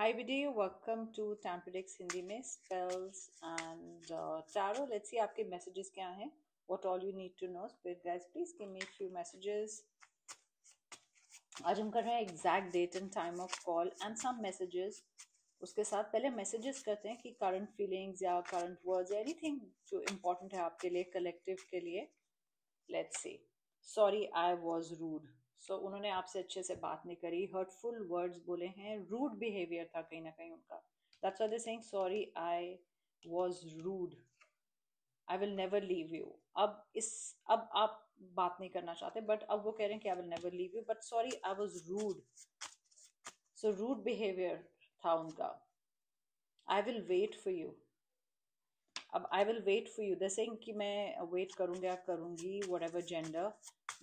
Hi Vidya, welcome to Tampedix Hindi में spells and tarot. Let's see आपके messages क्या हैं. What all you need to know. Spirit guys, please give me a few messages. आज हम कर रहे हैं exact date and time of call and some messages. उसके साथ पहले messages करते हैं कि current feelings या current words या anything जो important है आपके लिए collective के लिए. Let's see. Sorry, I was rude. So उन्होंने आपसे अच्छे से बात नहीं करी, hurtful words बोले हैं, rude behavior था कहीं ना कहीं उनका. That's why they're saying sorry, I was rude. I will never leave you. अब आप बात नहीं करना चाहते, but अब वो कह रहे हैं कि I will never leave you. But sorry, I was rude. So rude behavior था उनका. I will wait for you. अब I will wait for you the saying कि मैं वेट करूँगा करूँगी वट एवर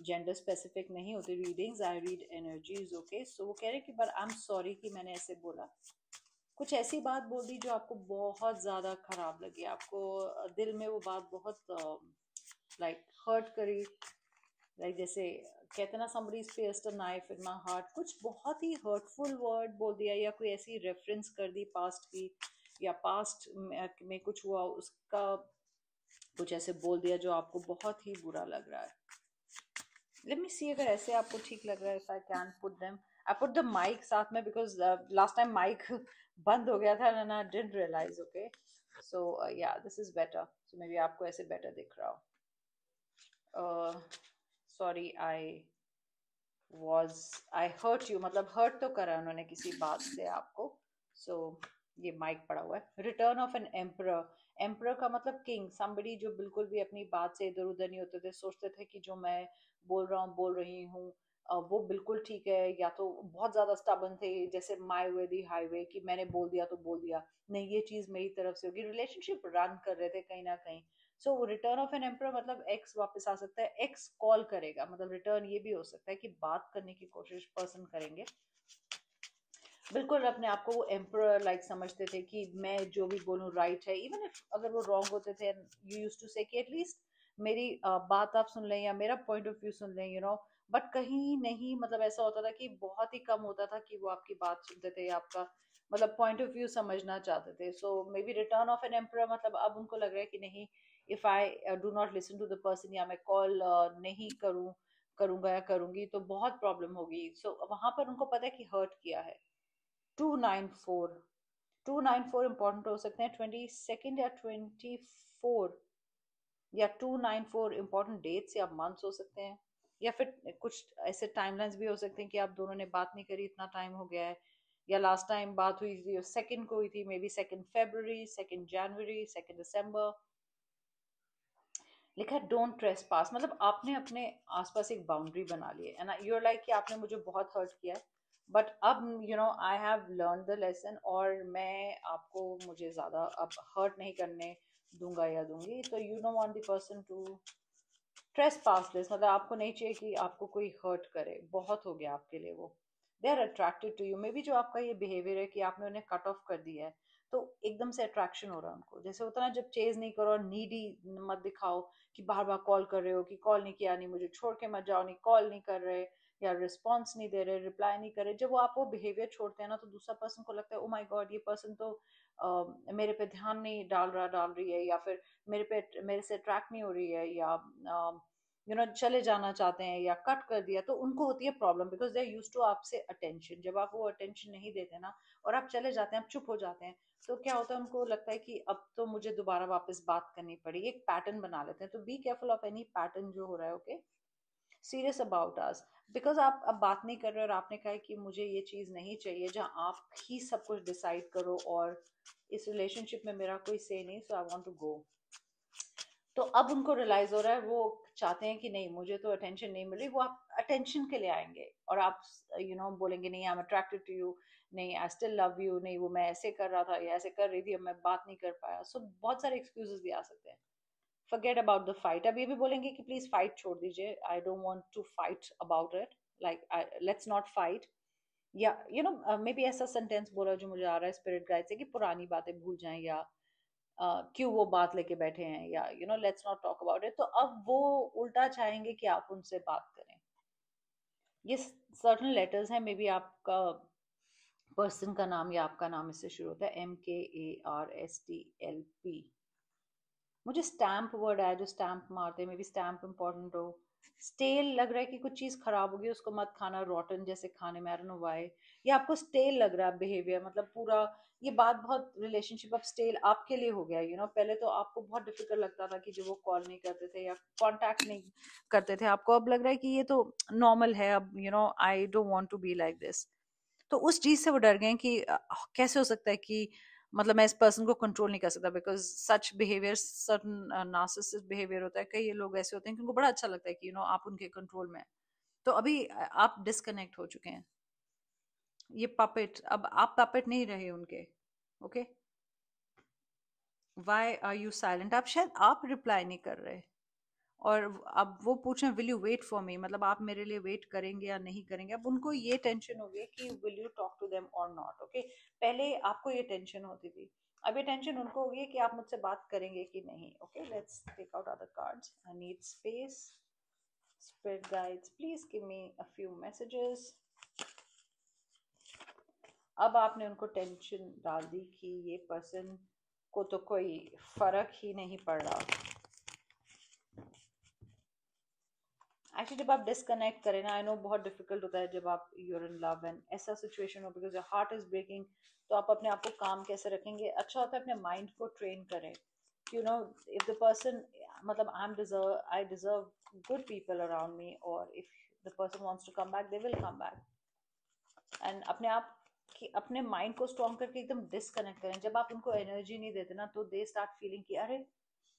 जेंडर स्पेसिफिक नहीं होती readings. I read energies. Okay, so वो कह रहे हैं कि पर आई एम सॉरी कि मैंने ऐसे बोला, कुछ ऐसी बात बोल दी जो आपको बहुत ज़्यादा खराब लगी, आपको दिल में वो बात बहुत लाइक हर्ट करी. लाइक जैसे कहते हैं ना, somebody pierced a knife in my heart. कुछ बहुत ही हर्टफुल वर्ड बोल दिया या कोई ऐसी रेफरेंस कर दी पास्ट की, या पास्ट में कुछ हुआ उसका कुछ ऐसे बोल दिया जो आपको बहुत ही बुरा लग रहा है. लेट मी सी अगर ऐसे आपको ठीक लग रहा है. If I can put them, I put the mic साथ में बिकॉज लास्ट टाइम माइक बंद हो गया था and I didn't realise. Okay, so या this is better. So may be आपको ऐसे बेटर दिख रहा हो. सॉरी आई हर्ट यू, मतलब हर्ट तो करा उन्होंने किसी बात से आपको. सो ये माइक पड़ा हुआ है. Return of an emperor. Emperor का मतलब किंग, somebody जो बिल्कुल भी अपनी बात से इधर उधर नहीं होते थे, सोचते थे कि जो मैं बोल रहा हूँ बोल रही हूँ वो बिल्कुल ठीक है, या तो बहुत ज्यादा स्टबन थे, जैसे माई वे दी हाईवे कि मैंने बोल दिया तो बोल दिया, नहीं ये चीज मेरी तरफ से होगी. रिलेशनशिप रन कर रहे थे कहीं ना कहीं. सो रिटर्न ऑफ एन एम्पर मतलब एक्स वापस आ सकता है, एक्स कॉल करेगा, मतलब रिटर्न ये भी हो सकता है कि बात करने की कोशिश पर्सन करेंगे. बिल्कुल अपने आप को वो एम्पर लाइक समझते थे कि मैं जो भी बोलूँ राइट है, इवन इफ अगर वो रॉन्ग होते थे. यू यूज टू से कि एटलीस्ट मेरी बात आप सुन लें या मेरा पॉइंट ऑफ व्यू सुन लें, बट कहीं नहीं, मतलब ऐसा होता था कि बहुत ही कम होता था कि वो आपकी बात सुनते थे या आपका मतलब पॉइंट ऑफ व्यू समझना चाहते थे. So may be return of an ember मतलब अब उनको लग रहा है कि नहीं, if I do not listen to the person, या मैं कॉल नहीं करूंगा या करूंगी तो बहुत प्रॉब्लम होगी. सो वहां पर उनको पता है कि हर्ट किया है. 294. 294 इंपॉर्टेंट हो सकते हैं. 22nd या 24 या 294 इंपॉर्टेंट डेट्स या मंथ्स हो सकते हैं, या फिर कुछ ऐसे टाइमलाइंस भी हो सकते हैं कि आप दोनों ने बात नहीं करी, इतना टाइम हो गया है, या लास्ट टाइम बात हुई थी सेकंड को हुई थी, मे बी 2 फरवरी, 2 जनवरी, 2 दिसंबर. लिखा है डोंट ट्रेस पास, मतलब आपने अपने आसपास एक बाउंड्री बना ली है, एंड यूर लाइक कि आपने मुझे बहुत हर्ट किया है, बट अब I have learn the lesson, और मैं आपको मुझे ज़्यादा अब हर्ट नहीं करने दूंगा या दूंगी. तो you don't want the person to trespass this, मतलब आपको नहीं चाहिए कि आपको कोई हर्ट करे, बहुत हो गया आपके लिए वो. They are attracted to you. Maybe जो आपका ये बिहेवियर है कि आपने उन्हें कट ऑफ कर दिया है, तो एकदम से अट्रैक्शन हो रहा है उनको. जैसे होता है ना, जब चेज नहीं करो और नीडी मत दिखाओ कि बार बार कॉल कर रहे हो, कि कॉल नहीं किया, नहीं मुझे छोड़ के मत जाओ, नहीं कॉल नहीं कर रहे या रिस्पॉन्स नहीं दे रहे, रिप्लाई नहीं कर रहे. जब वो आप वो बिहेवियर छोड़ते हैं ना, तो दूसरा पर्सन को लगता है ओ माय गॉड, ये पर्सन तो मेरे पे ध्यान नहीं डाल रही है, या फिर मेरे से अट्रैक्ट नहीं हो रही है, या चले जाना चाहते हैं या कट कर दिया, तो उनको होती है problem because they are used to आपसे अटेंशन. जब आप वो अटेंशन नहीं देते ना और आप चले जाते हैं, आप चुप हो जाते हैं, तो क्या होता है, उनको लगता है कि अब तो मुझे दोबारा वापस बात करनी पड़ेगी, एक पैटर्न बना लेते हैं. तो be careful of any pattern जो हो रहा है. Okay, serious about us, because आप अब बात नहीं कर रहे और आपने कहा कि मुझे ये चीज नहीं चाहिए, जहाँ आप ही सब कुछ डिसाइड करो और इस रिलेशनशिप में मेरा कोई से नहीं, सो आई वॉन्ट टू गो. तो अब उनको रियलाइज हो रहा है, वो चाहते हैं कि नहीं, मुझे तो अटेंशन नहीं मिल रही, वो आप अटेंशन के लिए आएंगे और आप बोलेंगे नहीं, I am attracted to you, नहीं आई स्टिल लव यू, नहीं वो मैं ऐसे कर रहा था या ऐसे कर रही थी, अब मैं बात नहीं कर पाया. सो बहुत सारे एक्सक्यूजेस भी आ सकते हैं. forget about the fight. अब ये भी बोलेंगे कि प्लीज फाइट छोड़ दीजिए, I don't want to fight about it, like let's not fight. या मे बी ऐसा सेंटेंस बोला जो मुझे आ रहा है स्पिरिट गाइड से, कि पुरानी बातें भूल जाएं, या क्यों वो बात लेके बैठे हैं, या let's not talk about it. तो अब वो उल्टा चाहेंगे कि आप उनसे बात करें. ये सर्टन लेटर्स हैं, मे बी आपका पर्सन का नाम या आपका नाम इससे शुरू होता है, MKARSTLP। मुझे स्टैम्प वर्ड आया, जो स्टैम्प मारते हैं, मे बी स्टैम्प इम्पोर्टेंट हो। स्टेल लग रहा है कि कुछ चीज खराब होगी, उसको मत खाना, रॉटन जैसे खाने में, आई डोंट नो व्हाई। या आपको स्टेल लग रहा है बिहेवियर, मतलब पूरा ये बात बहुत, रिलेशनशिप अब स्टेल आपके लिए हो गया, पहले तो आपको बहुत डिफिकल्ट लगता था कि जब वो कॉल नहीं करते थे या कांटेक्ट नहीं करते थे आपको, अब लग रहा है कि ये तो नॉर्मल है अब, I don't want to be like this. तो उस चीज से वो डर गए कि कैसे हो सकता है कि मतलब मैं इस पर्सन को कंट्रोल नहीं कर सकता, because such behaviour, certain narcissist behaviour होता है, कई लोग ऐसे होते हैं कि उनको बड़ा अच्छा लगता है कि आप उनके कंट्रोल में हैं। तो अभी आप डिस्कनेक्ट हो चुके हैं, ये पपेट, अब आप पपेट नहीं रहे उनके। Okay, why are you silent, आप शायद आप रिप्लाई नहीं कर रहे। और अब वो पूछ रहे हैं will you wait for me, मतलब आप मेरे लिए वेट करेंगे या नहीं करेंगे। अब उनको ये टेंशन हो गई कि will you talk to them और नॉट। ओके, पहले आपको ये टेंशन होती थी, अब ये टेंशन उनको होगी कि आप मुझसे बात करेंगे कि नहीं। Okay, let's take out other cards. I need space, spirit guides please give me a few messages. अब आपने उनको टेंशन डाल दी कि ये पर्सन को तो कोई फर्क ही नहीं पड़ रहा। एक्चुअली जब आप डिस्कनेक्ट करें ना, आई नो बहुत डिफिकल्ट होता है जब आप यूर इन लव एंड ऐसा सिचुएशन हो, because your heart is breaking, तो आप अपने आप को काम कैसे रखेंगे। अच्छा होता है अपने माइंड को ट्रेन करें, इफ द पर्सन, मतलब I deserve good people around me, और if the person wants to come back they will come back. And अपने आप कि अपने माइंड को स्ट्रॉन्ग करके एकदम डिस्कनेक्ट करें। जब आप उनको एनर्जी नहीं देते ना, तो दे स्टार्ट फीलिंग कि अरे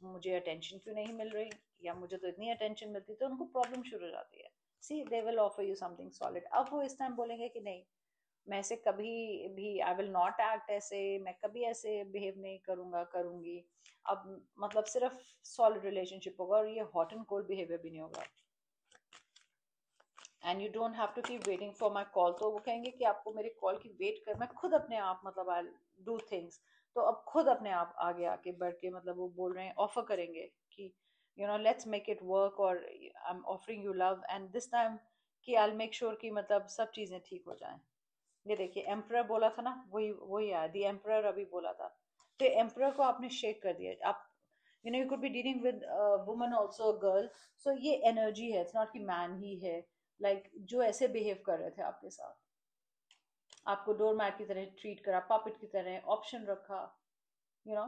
मुझे अटेंशन क्यों नहीं मिल रही, या मुझे तो इतनी अटेंशन मिलती, तो उनको प्रॉब्लम शुरू हो जाती है। See they will offer you something solid. अब वो इस टाइम बोलेंगे कि नहीं, मैं ऐसे कभी भी, आई विल नॉट एक्ट ऐसे, मैं कभी ऐसे बिहेव नहीं करूंगा, करूंगी। अब मतलब सिर्फ सॉलिड रिलेशनशिप होगा, और ये हॉट एंड कोल्ड बिहेवियर भी नहीं होगा। And you don't have to keep waiting for my call. तो वो कहेंगे कि आपको मेरी कॉल की वेट कर, मैं खुद अपने आप, मतलब आई डू थिंग्स। तो अब खुद अपने आप आगे आके बढ़ के, मतलब वो बोल रहे हैं, ऑफर करेंगे कि लेट्स मेक इट वर्क, और I am offering you love and this time कि आई मेक श्योर कि मतलब सब चीजें ठीक हो जाएं। ये देखिए, एम्परर बोला था ना, वही वही आया, दी एम्परर अभी बोला था। तो एम्परर को आपने शेक कर दिया। आप you could be dealing with woman also, girl. So ये एनर्जी है, इट्स नॉट कि मैन ही है, जो ऐसे बिहेव कर रहे थे आपके साथ, आपको डोर मैट की तरह ट्रीट करा, पॉपेट की तरह ऑप्शन रखा, यू नो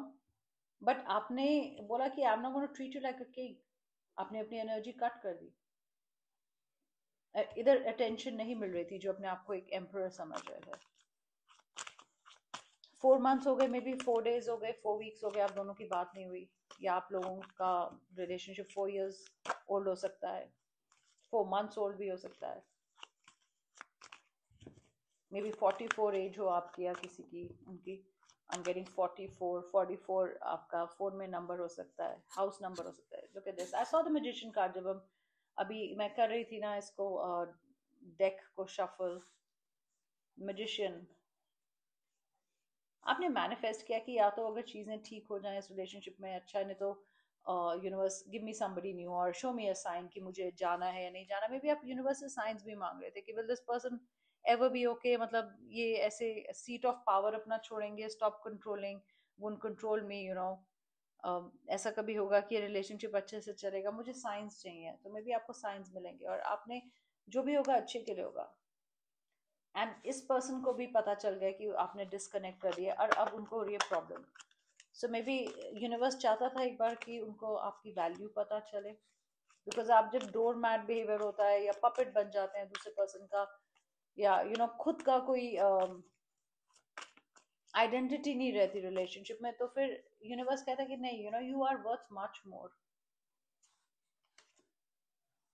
बट आपने बोला कि I am not gonna treat you like a king. आपने अपनी एनर्जी कट कर दी। इधर अटेंशन नहीं मिल रही थी, जो अपने आप को एक एम्परर समझ रहे थे। 4 मंथ्स हो गए, मे बी 4 डेज हो गए, 4 वीक्स हो गए, आप दोनों की बात नहीं हुई, या आप लोगों का रिलेशनशिप 4 years ओल्ड हो सकता है, 4 months ओल्ड भी हो सकता है, मे बी 44 एज हो आपकी या किसी की, उनकी। आई एम गेटिंग 44 आपका फोन में नंबर हो सकता है, हाउस नंबर हो सकता है। Look at this, I saw the magician card जब हम अभी मैं कर रही थी ना इसको, डेक को शफल। मैजिशियन, आपने मैनिफेस्ट किया कि या तो अगर चीजें ठीक हो जाएं इस रिलेशनशिप में, अच्छा, नहीं तो universe give me somebody new और शो मी अ साइन कि मुझे जाना है या नहीं जाना। मे बी आप यूनिवर्स से साइंस भी मांग रहे थे कि will this person ever be okay, मतलब ये ऐसे सीट ऑफ पावर अपना छोड़ेंगे, स्टॉप कंट्रोलिंग, वोंट कंट्रोल मी, ऐसा कभी होगा कि रिलेशनशिप अच्छे से चलेगा, मुझे साइंस चाहिए। तो मे बी आपको साइंस मिलेंगे, और आपने जो भी होगा अच्छे के लिए होगा। एंड इस पर्सन को भी पता चल गया कि आपने डिस्कनेक्ट कर दिया, और अब उनको हो रही है प्रॉब्लम। सो मे बी यूनिवर्स चाहता था एक बार कि उनको आपकी वैल्यू पता चले, बिकॉज आप जब डोर मैट बिहेवियर होता है या पपेट बन जाते हैं दूसरे पर्सन का, या खुद का कोई आइडेंटिटी नहीं रहती रिलेशनशिप में, तो फिर यूनिवर्स कहता है कि नहीं, you are worth much more.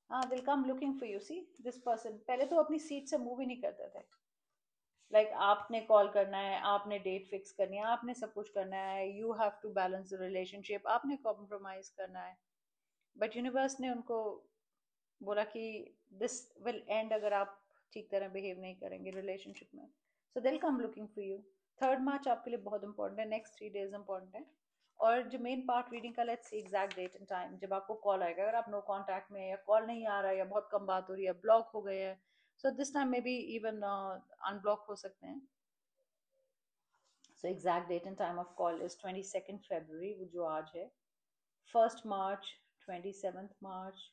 हाँ, they'll come looking for you. See this person पहले तो अपनी सीट से मूव ही नहीं करते थे। आपने कॉल करना है, आपने डेट फिक्स करनी है, आपने सब कुछ करना है, you have to balance the relationship, आपने कॉम्प्रोमाइज करना है। बट यूनिवर्स ने उनको बोला कि दिस विल एंड अगर आप ठीक तरह बिहेव नहीं करेंगे रिलेशनशिप में। So they'll come looking for you. 3rd March आपके लिए बहुत इंपॉर्टेंट है, नेक्स्ट 3 days इंपॉर्टेंट है। और जो मेन पार्ट रीडिंग का, let's see exact date and time जब आपको कॉल आएगा। अगर आप नो कॉन्टैक्ट में, या कॉल नहीं आ रहा है, या बहुत कम बात हो रही है, ब्लॉक हो गए हैं, so this time maybe even unblock हो सकते हैं। So exact date and time of call is 22nd February, वो जो आज है, 1st March, 27th March,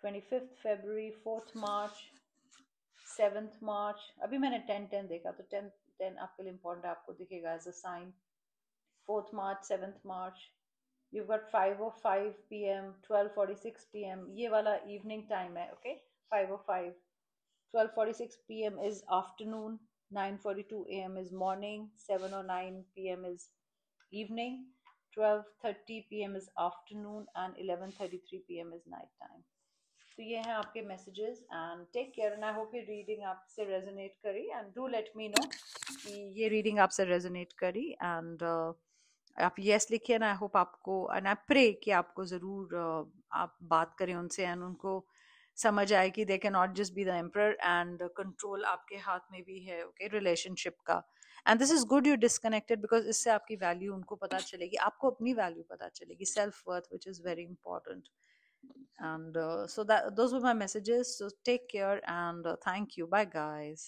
25th February, 4th March, 7th March. अभी मैंने 10-10 देखा, तो 10-10 आपके लिए इम्पोर्टेंट है, आपको दिखेगा as a sign. 4th March, 7th March. You've got 5:05 p.m., 12:46 p.m. ये वाला evening time है, okay? 5:05. 12:46 p.m. is afternoon. 9:42 a.m. is morning. 7:09 p.m. is evening. 12:30 p.m. is afternoon, and 11:33 p.m. is night time. तो ये हैं आपके messages, and take care, and I hope ये reading आपसे resonate करी, and do let me know कि ये reading आपसे रेजोनेट करी, एंड आप यस लिखिए, एंड आई होप आपको, एंड आई प्रे कि आपको ज़रूर आप बात करें उनसे, एंड उनको समझ आए कि they can not just be the emperor, and control आपके हाथ में भी है, ओके, रिलेशनशिप का. And this is good, you disconnected, because इससे आपकी वैल्यू उनको पता चलेगी, आपको अपनी वैल्यू पता चलेगी, self worth, which is very important. And so that those were my messages. So take care, and thank you. Bye, guys.